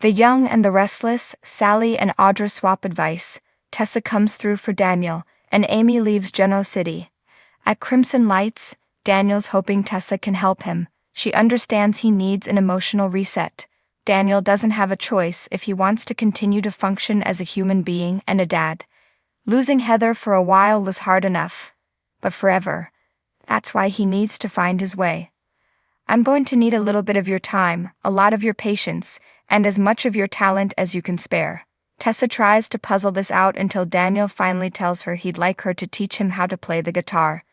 The Young and the Restless, Sally and Audra swap advice. Tessa comes through for Daniel, and Amy leaves Genoa City. At Crimson Lights, Daniel's hoping Tessa can help him. She understands he needs an emotional reset. Daniel doesn't have a choice if he wants to continue to function as a human being and a dad. Losing Heather for a while was hard enough. But forever. That's why he needs to find his way. I'm going to need a little bit of your time, a lot of your patience, and as much of your talent as you can spare. Tessa tries to puzzle this out until Daniel finally tells her he'd like her to teach him how to play the guitar.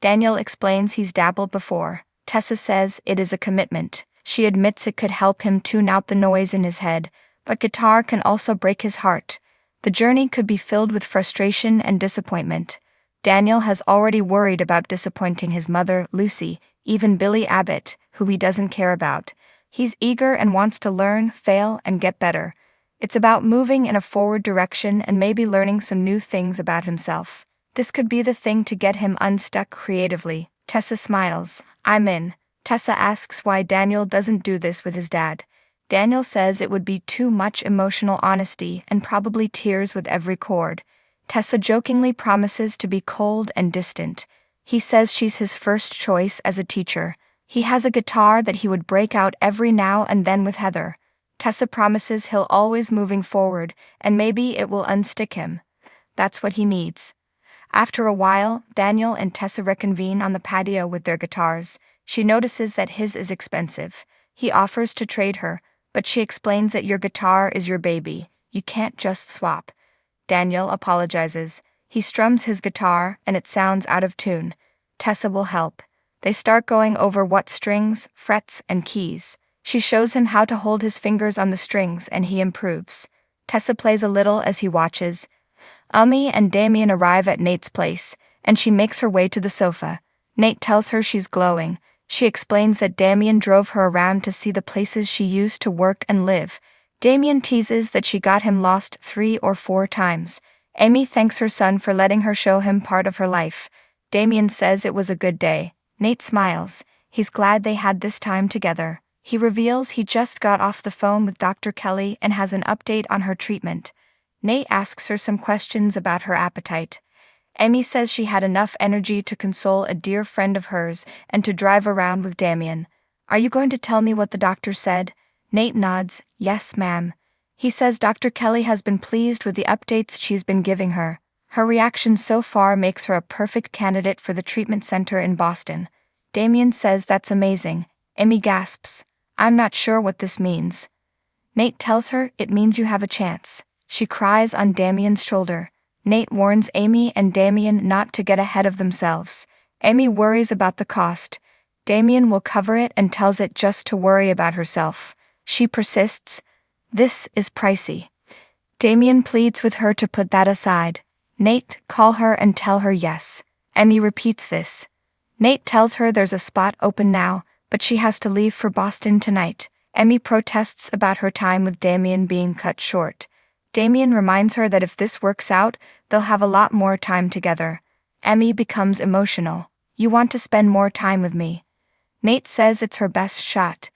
Daniel explains he's dabbled before. Tessa says it is a commitment. She admits it could help him tune out the noise in his head, but guitar can also break his heart. The journey could be filled with frustration and disappointment. Daniel has already worried about disappointing his mother, Lucy, even Billy Abbott, who he doesn't care about. He's eager and wants to learn, fail, and get better. It's about moving in a forward direction and maybe learning some new things about himself. This could be the thing to get him unstuck creatively. Tessa smiles. I'm in. Tessa asks why Daniel doesn't do this with his dad. Daniel says it would be too much emotional honesty and probably tears with every chord. Tessa jokingly promises to be cold and distant. He says she's his first choice as a teacher. He has a guitar that he would break out every now and then with Heather. Tessa promises he'll always moving forward, and maybe it will unstick him. That's what he needs. After a while, Daniel and Tessa reconvene on the patio with their guitars. She notices that his is expensive. He offers to trade her, but she explains that your guitar is your baby. You can't just swap. Daniel apologizes. He strums his guitar, and it sounds out of tune. Tessa will help. They start going over what strings, frets, and keys. She shows him how to hold his fingers on the strings, and he improves. Tessa plays a little as he watches. Amy and Damien arrive at Nate's place, and she makes her way to the sofa. Nate tells her she's glowing. She explains that Damien drove her around to see the places she used to work and live. Damien teases that she got him lost 3 or 4 times. Amy thanks her son for letting her show him part of her life. Damien says it was a good day. Nate smiles. He's glad they had this time together. He reveals he just got off the phone with Dr. Kelly and has an update on her treatment. Nate asks her some questions about her appetite. Amy says she had enough energy to console a dear friend of hers and to drive around with Damien. Are you going to tell me what the doctor said? Nate nods. Yes, ma'am. He says Dr. Kelly has been pleased with the updates she's been giving her. Her reaction so far makes her a perfect candidate for the treatment center in Boston. Damien says that's amazing. Amy gasps. I'm not sure what this means. Nate tells her it means you have a chance. She cries on Damien's shoulder. Nate warns Amy and Damien not to get ahead of themselves. Amy worries about the cost. Damien will cover it and tells it just to worry about herself. She persists. This is pricey. Damien pleads with her to put that aside. Nate, call her and tell her yes. Amy repeats this. Nate tells her there's a spot open now, but she has to leave for Boston tonight. Amy protests about her time with Damien being cut short. Damien reminds her that if this works out, they'll have a lot more time together. Amy becomes emotional. You want to spend more time with me. Nate says it's her best shot.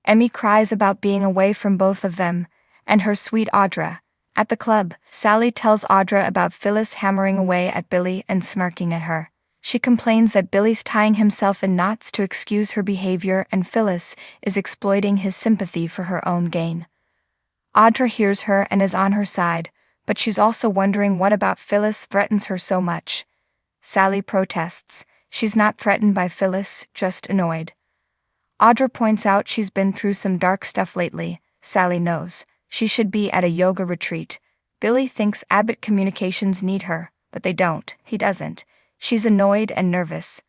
Amy cries about being away from both of them, and her sweet Audra. At the club, Sally tells Audra about Phyllis hammering away at Billy and smirking at her. She complains that Billy's tying himself in knots to excuse her behavior and Phyllis is exploiting his sympathy for her own gain. Audra hears her and is on her side, but she's also wondering what about Phyllis threatens her so much. Sally protests. She's not threatened by Phyllis, just annoyed. Audra points out she's been through some dark stuff lately. Sally knows. She should be at a yoga retreat. Billy thinks Abbott Communications need her, but they don't. He doesn't. She's annoyed and nervous.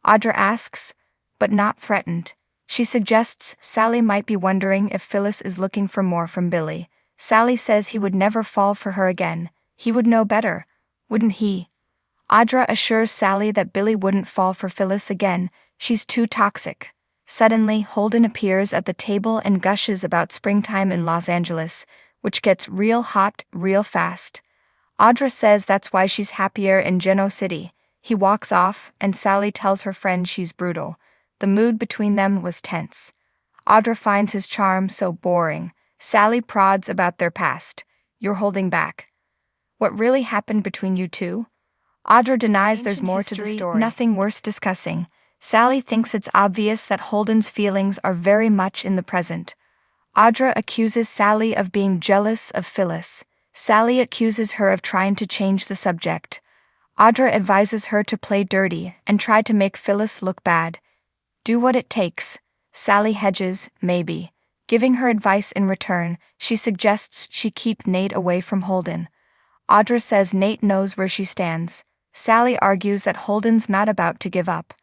Audra asks, but not threatened. She suggests Sally might be wondering if Phyllis is looking for more from Billy. Sally says he would never fall for her again. He would know better, wouldn't he? Audra assures Sally that Billy wouldn't fall for Phyllis again. She's too toxic. Suddenly, Holden appears at the table and gushes about springtime in Los Angeles, which gets real hot real fast. Audra says that's why she's happier in Genoa City. He walks off, and Sally tells her friend she's brutal. The mood between them was tense. Audra finds his charm so boring. Sally prods about their past. You're holding back. What really happened between you two? Audra denies there's more to the story. Nothing worth discussing. Sally thinks it's obvious that Holden's feelings are very much in the present. Audra accuses Sally of being jealous of Phyllis. Sally accuses her of trying to change the subject. Audra advises her to play dirty and try to make Phyllis look bad. Do what it takes. Sally hedges, maybe. Giving her advice in return, she suggests she keep Nate away from Holden. Audra says Nate knows where she stands. Sally argues that Holden's not about to give up.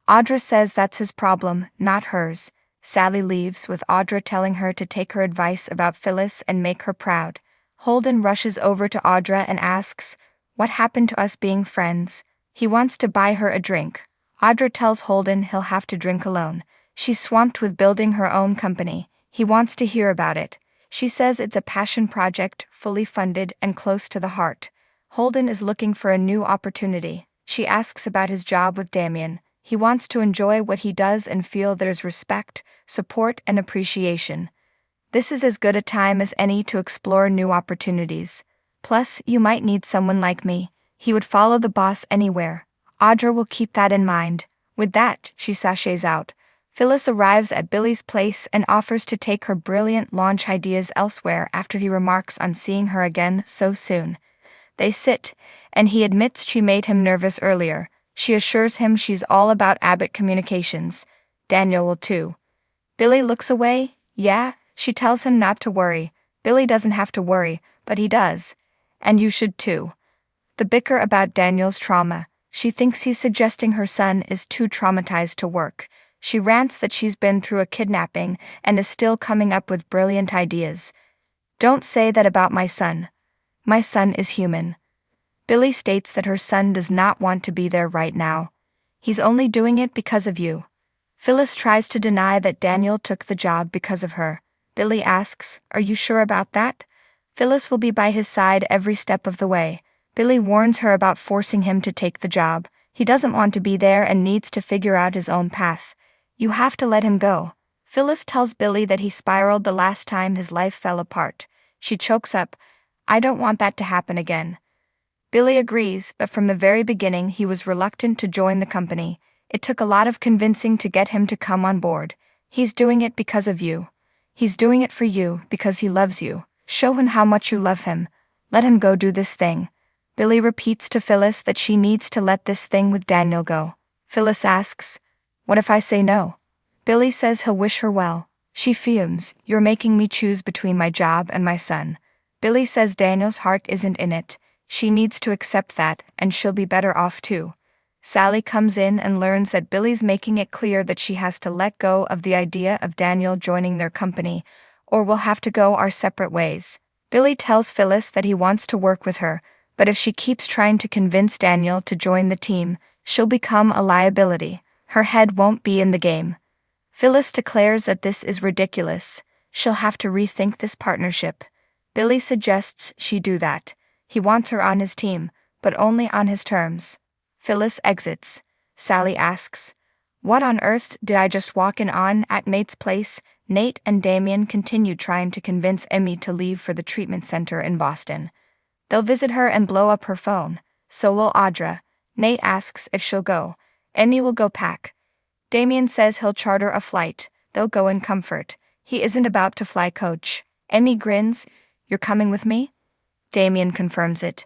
Audra says that's his problem, not hers. Sally leaves with Audra telling her to take her advice about Phyllis and make her proud. Holden rushes over to Audra and asks, "What happened to us being friends?" He wants to buy her a drink. Audra tells Holden he'll have to drink alone. She's swamped with building her own company. He wants to hear about it. She says it's a passion project, fully funded and close to the heart. Holden is looking for a new opportunity. She asks about his job with Damien. He wants to enjoy what he does and feel there's respect, support, and appreciation. This is as good a time as any to explore new opportunities. Plus, you might need someone like me. He would follow the boss anywhere. Audra will keep that in mind. With that, she sashays out. Phyllis arrives at Billy's place and offers to take her brilliant launch ideas elsewhere after he remarks on seeing her again so soon. They sit, and he admits she made him nervous earlier. She assures him she's all about Abbott Communications. Daniel will too. Billy looks away. Yeah, she tells him not to worry. Billy doesn't have to worry, but he does. And you should too. The bicker about Daniel's trauma. She thinks he's suggesting her son is too traumatized to work. She rants that she's been through a kidnapping and is still coming up with brilliant ideas. Don't say that about my son. My son is human. Billy states that her son does not want to be there right now. He's only doing it because of you. Phyllis tries to deny that Daniel took the job because of her. Billy asks, "Are you sure about that?" Phyllis will be by his side every step of the way. Billy warns her about forcing him to take the job. He doesn't want to be there and needs to figure out his own path. You have to let him go. Phyllis tells Billy that he spiraled the last time his life fell apart. She chokes up, "I don't want that to happen again." Billy agrees, but from the very beginning he was reluctant to join the company. It took a lot of convincing to get him to come on board. He's doing it because of you. He's doing it for you because he loves you. Show him how much you love him. Let him go do this thing. Billy repeats to Phyllis that she needs to let this thing with Daniel go. Phyllis asks, "What if I say no?" Billy says he'll wish her well. She fumes, "You're making me choose between my job and my son." Billy says Daniel's heart isn't in it. She needs to accept that, and she'll be better off too. Sally comes in and learns that Billy's making it clear that she has to let go of the idea of Daniel joining their company, or we'll have to go our separate ways. Billy tells Phyllis that he wants to work with her, but if she keeps trying to convince Daniel to join the team, she'll become a liability. Her head won't be in the game. Phyllis declares that this is ridiculous. She'll have to rethink this partnership. Billy suggests she do that. He wants her on his team, but only on his terms. Phyllis exits. Sally asks, "What on earth did I just walk in on at Nate's place?" Nate and Damien continue trying to convince Emmy to leave for the treatment center in Boston. They'll visit her and blow up her phone. So will Audra. Nate asks if she'll go. Emmy will go pack. Damien says he'll charter a flight. They'll go in comfort. He isn't about to fly coach. Emmy grins. "You're coming with me?" Damien confirms it.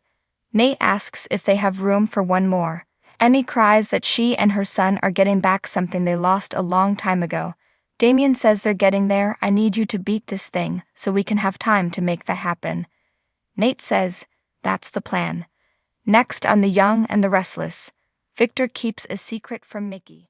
Nate asks if they have room for one more. Emmy cries that she and her son are getting back something they lost a long time ago. Damien says they're getting there. "I need you to beat this thing so we can have time to make that happen." Nate says, "That's the plan." Next on The Young and the Restless, Victor keeps a secret from Mickey.